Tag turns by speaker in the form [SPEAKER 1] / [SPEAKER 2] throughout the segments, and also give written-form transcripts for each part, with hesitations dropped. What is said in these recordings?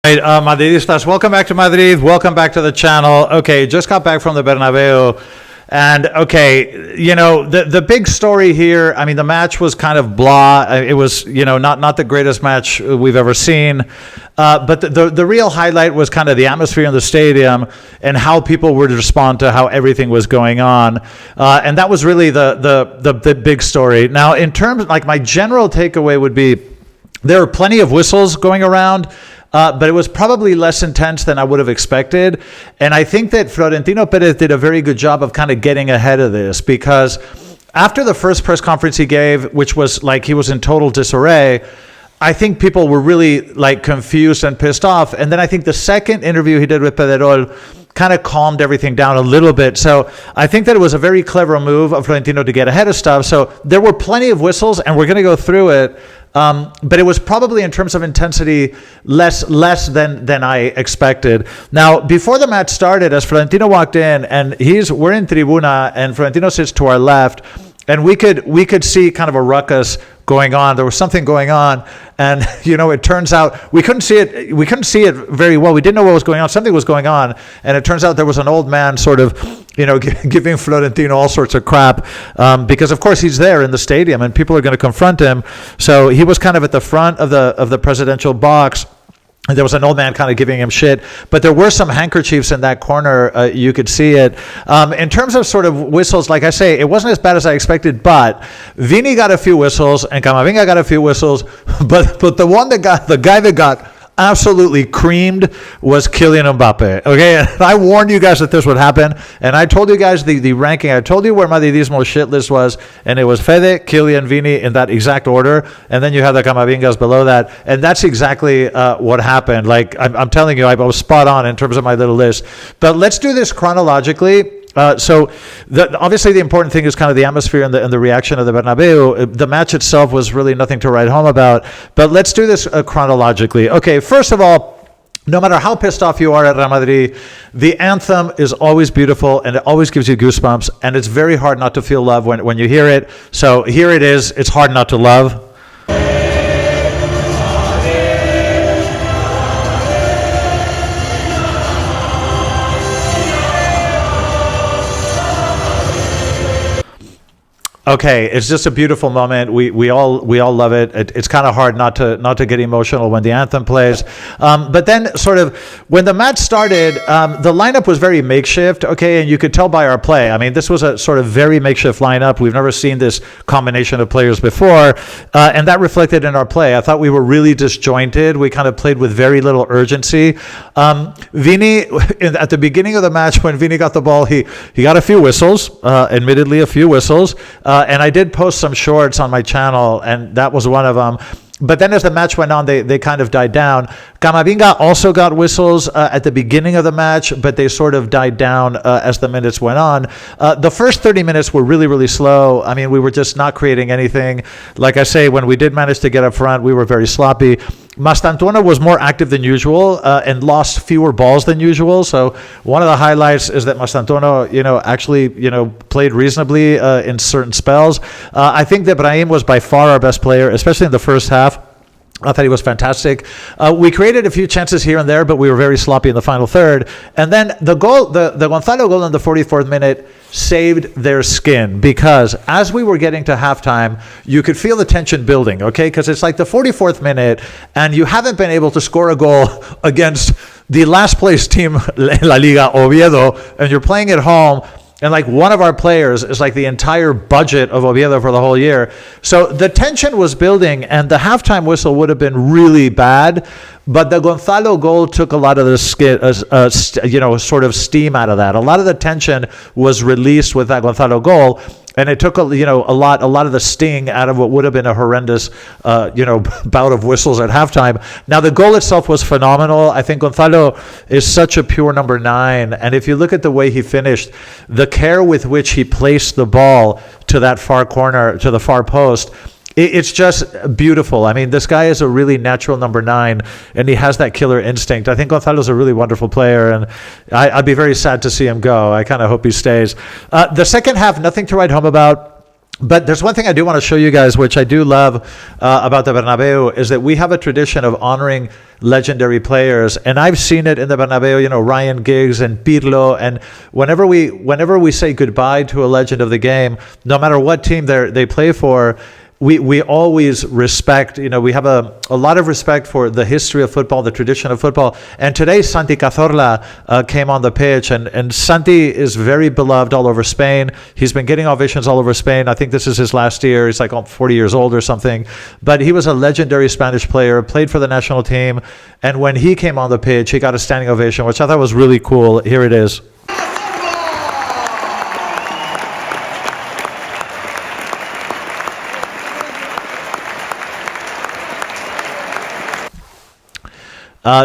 [SPEAKER 1] Right, Madridistas, welcome back to Madrid. Welcome back to the channel. Okay, just got back from the Bernabeu. And okay, the big story here, I mean, the match was kind of blah. It was, not the greatest match we've ever seen. But the real highlight was kind of the atmosphere in the stadium and how people would respond to how everything was going on. And that was really the big story. Now, in terms, like, my general takeaway would be there are plenty of whistles going around. But it was probably less intense than I would have expected. And I think that Florentino Perez did a very good job of kind of getting ahead of this, because after the first press conference he gave, which was like he was in total disarray, I think people were really like confused and pissed off. And then I think the second interview he did with Pedrerol kind of calmed everything down a little bit. So I think that it was a very clever move of Florentino to get ahead of stuff. So there were plenty of whistles, and we're going to go through it. But it was probably, in terms of intensity, less than I expected. Now, before the match started, as Florentino walked in, and we're in tribuna, and Florentino sits to our left, and we could see kind of a ruckus going on. There was something going on, and it turns out we couldn't see it very well. We didn't know what was going on. Something was going on, and it turns out there was an old man sort of giving Florentino all sorts of crap, because of course he's there in the stadium and people are going to confront him. So he was kind of at the front of the presidential box. There was an old man kind of giving him shit, but there were some handkerchiefs in that corner. You could see it. In terms of sort of whistles, like I say, it wasn't as bad as I expected, but Vini got a few whistles and Camavinga got a few whistles, but the guy that got absolutely creamed was Kylian Mbappé. Okay, and I warned you guys that this would happen, and I told you guys the ranking. I told you where Madridismo's shit list was, and it was Fede, Kylian, Vini in that exact order, and then you have the Camavingas below that, and that's exactly what happened. Like, I'm telling you, I was spot on in terms of my little list. But let's do this chronologically. So obviously the important thing is kind of the atmosphere and the reaction of the Bernabeu. The match itself was really nothing to write home about, but let's do this chronologically. Okay, first of all, no matter how pissed off you are at Real Madrid, the anthem is always beautiful and it always gives you goosebumps, and it's very hard not to feel love when you hear it. So here it is. It's hard not to love. Okay, it's just a beautiful moment. We all love it. It's kind of hard not to get emotional when the anthem plays. But then, sort of, when the match started, the lineup was very makeshift. Okay, and you could tell by our play. I mean, this was a sort of very makeshift lineup. We've never seen this combination of players before, and that reflected in our play. I thought we were really disjointed. We kind of played with very little urgency. Vini, at the beginning of the match, when Vini got the ball, he got a few whistles. Admittedly, a few whistles. And I did post some shorts on my channel, and that was one of them. But then as the match went on, they kind of died down. Camavinga also got whistles at the beginning of the match, but they sort of died down as the minutes went on. The first 30 minutes were really, really slow. I mean, we were just not creating anything. Like I say, when we did manage to get up front, we were very sloppy. Mastantuono was more active than usual and lost fewer balls than usual. So one of the highlights is that Mastantuono, actually, played reasonably in certain spells. I think that Brahim was by far our best player, especially in the first half. I thought he was fantastic. We created a few chances here and there, but we were very sloppy in the final third. And then the goal, the Gonzalo goal in the 44th minute saved their skin, because as we were getting to halftime, you could feel the tension building, okay? Because it's like the 44th minute, and you haven't been able to score a goal against the last place team in La Liga, Oviedo, and you're playing at home. And like one of our players is like the entire budget of Oviedo for the whole year. So the tension was building, and the halftime whistle would have been really bad. But the Gonzalo goal took a lot of the sort of steam out of that. A lot of the tension was released with that Gonzalo goal. And it took a lot of the sting out of what would have been a horrendous, bout of whistles at halftime. Now the goal itself was phenomenal. I think Gonzalo is such a pure number 9, and if you look at the way he finished, the care with which he placed the ball to that far corner, to the far post, it's just beautiful. I mean, this guy is a really natural number 9, and he has that killer instinct. I think Gonzalo's a really wonderful player, and I'd be very sad to see him go. I kind of hope he stays. The second half, nothing to write home about. But there's one thing I do want to show you guys, which I do love about the Bernabeu, is that we have a tradition of honoring legendary players, and I've seen it in the Bernabeu. You know, Ryan Giggs and Pirlo, and whenever we say goodbye to a legend of the game, no matter what team they play for, we always respect, you know, we have a lot of respect for the history of football, the tradition of football. And today, Santi Cazorla came on the pitch, and Santi is very beloved all over Spain. He's been getting ovations all over Spain. I think this is his last year. He's like 40 years old or something. But he was a legendary Spanish player, played for the national team. And when he came on the pitch, he got a standing ovation, which I thought was really cool. Here it is.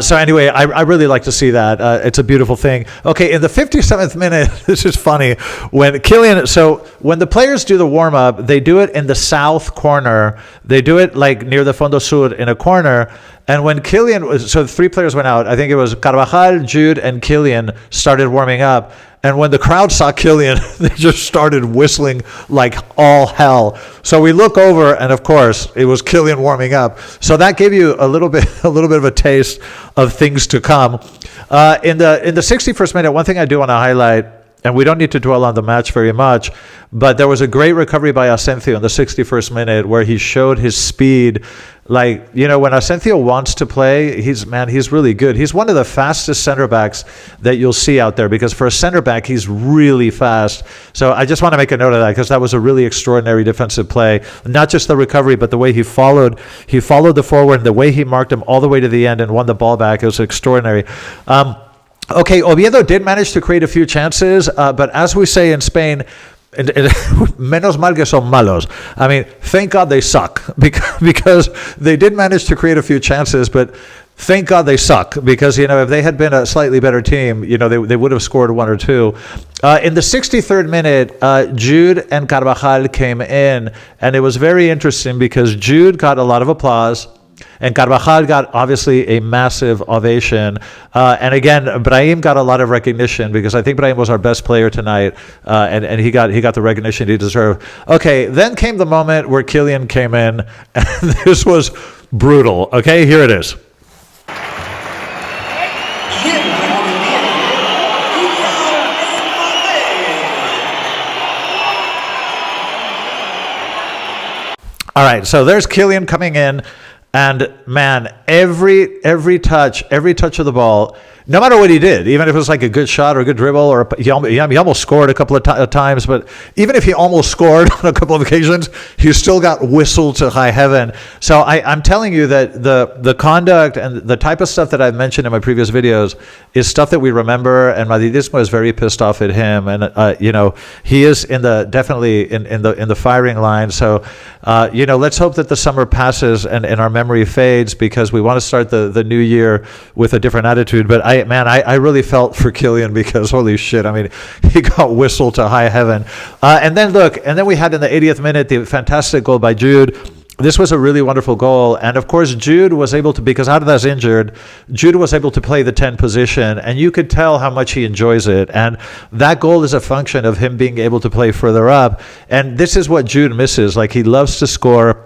[SPEAKER 1] So anyway, I really like to see that. It's a beautiful thing. Okay, in the 57th minute, this is funny. When the players do the warm-up, they do it in the south corner. They do it like near the Fondo Sur in a corner. And when so 3 players went out. I think it was Carvajal, Jude, and Kylian started warming up. And when the crowd saw Kylian, they just started whistling like all hell. So we look over, and of course, it was Kylian warming up. So that gave you a little bit of a taste of things to come. In the 61st minute, one thing I do want to highlight, and we don't need to dwell on the match very much, but there was a great recovery by Asensio in the 61st minute where he showed his speed. Like, you know, when Asensio wants to play, he's really good. He's one of the fastest center backs that you'll see out there, because for a center back, he's really fast. So I just want to make a note of that, because that was a really extraordinary defensive play. Not just the recovery, but the way he followed the forward, the way he marked him all the way to the end and won the ball back. It was extraordinary. Okay, Oviedo did manage to create a few chances, but as we say in Spain, menos mal que son malos. I mean, thank God they suck, because they did manage to create a few chances, but thank God they suck, because, you know, if they had been a slightly better team, you know, they would have scored 1 or 2. In the 63rd minute, Jude and Carvajal came in, and it was very interesting because Jude got a lot of applause, and Carvajal got obviously a massive ovation. And again, Brahim got a lot of recognition, because I think Brahim was our best player tonight, and he got the recognition he deserved. Okay, then came the moment where Kylian came in, and this was brutal. Okay, here it is. All right, so there's Kylian coming in. And man, every touch of the ball, no matter what he did, even if it was like a good shot or a good dribble, or he almost scored a couple of times, but even if he almost scored on a couple of occasions, he still got whistled to high heaven. So I'm telling you that the conduct and the type of stuff that I've mentioned in my previous videos is stuff that we remember, and Madridismo is very pissed off at him, and you know, he is definitely in the firing line. So you know, let's hope that the summer passes and our memory fades, because we want to start the new year with a different attitude. But I really felt for Kylian, because holy shit, I mean, he got whistled to high heaven. And then we had in the 80th minute the fantastic goal by Jude. This was a really wonderful goal. And of course, Jude was able to, because Arda's injured, Jude was able to play the 10 position, and you could tell how much he enjoys it. And that goal is a function of him being able to play further up. And this is what Jude misses. Like, he loves to score,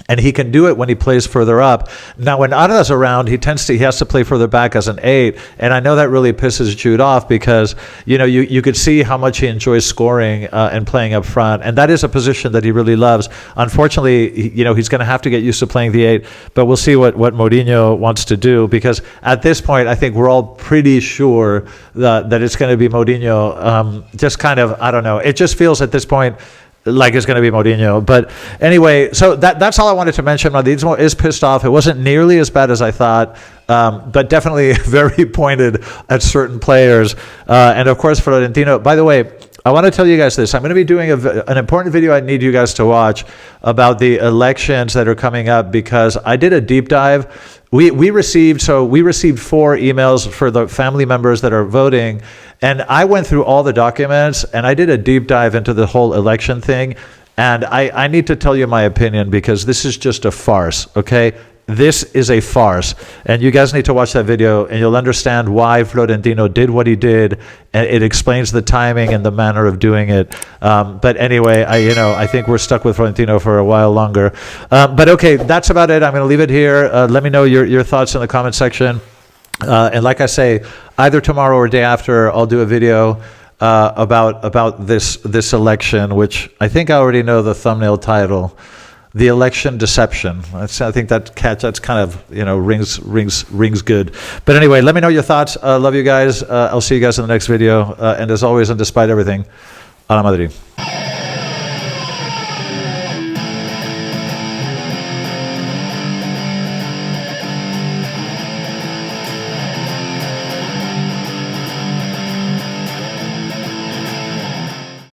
[SPEAKER 1] and he can do it when he plays further up. Now, when Arda's around, he has to play further back as an 8, and I know that really pisses Jude off, because, you know, you could see how much he enjoys scoring and playing up front, and that is a position that he really loves. Unfortunately, you know, he's going to have to get used to playing the 8, but we'll see what Mourinho wants to do, because at this point, I think we're all pretty sure that it's going to be Mourinho. Just kind of, I don't know. It just feels at this point like it's going to be Mourinho. But anyway, so that's all I wanted to mention. Madridismo is pissed off. It wasn't nearly as bad as I thought, but definitely very pointed at certain players. And of course, Florentino. By the way, I want to tell you guys this. I'm going to be doing an important video I need you guys to watch about the elections that are coming up, because I did a deep dive. We received 4 emails for the family members that are voting, and I went through all the documents, and I did a deep dive into the whole election thing, and I need to tell you my opinion, because this is just a farce, okay? this is a farce. And you guys need to watch that video, and you'll understand why Florentino did what he did, and it explains the timing and the manner of doing it. But anyway, I think we're stuck with Florentino for a while longer. But okay, that's about it. I'm going to leave it here. Let me know your thoughts in the comment section. And like I say, either tomorrow or day after, I'll do a video about this election, which I think I already know the thumbnail title, "The Election Deception." I think that's kind of rings good. But anyway, let me know your thoughts. Love you guys. I'll see you guys in the next video. And as always, and despite everything, a la Madrid.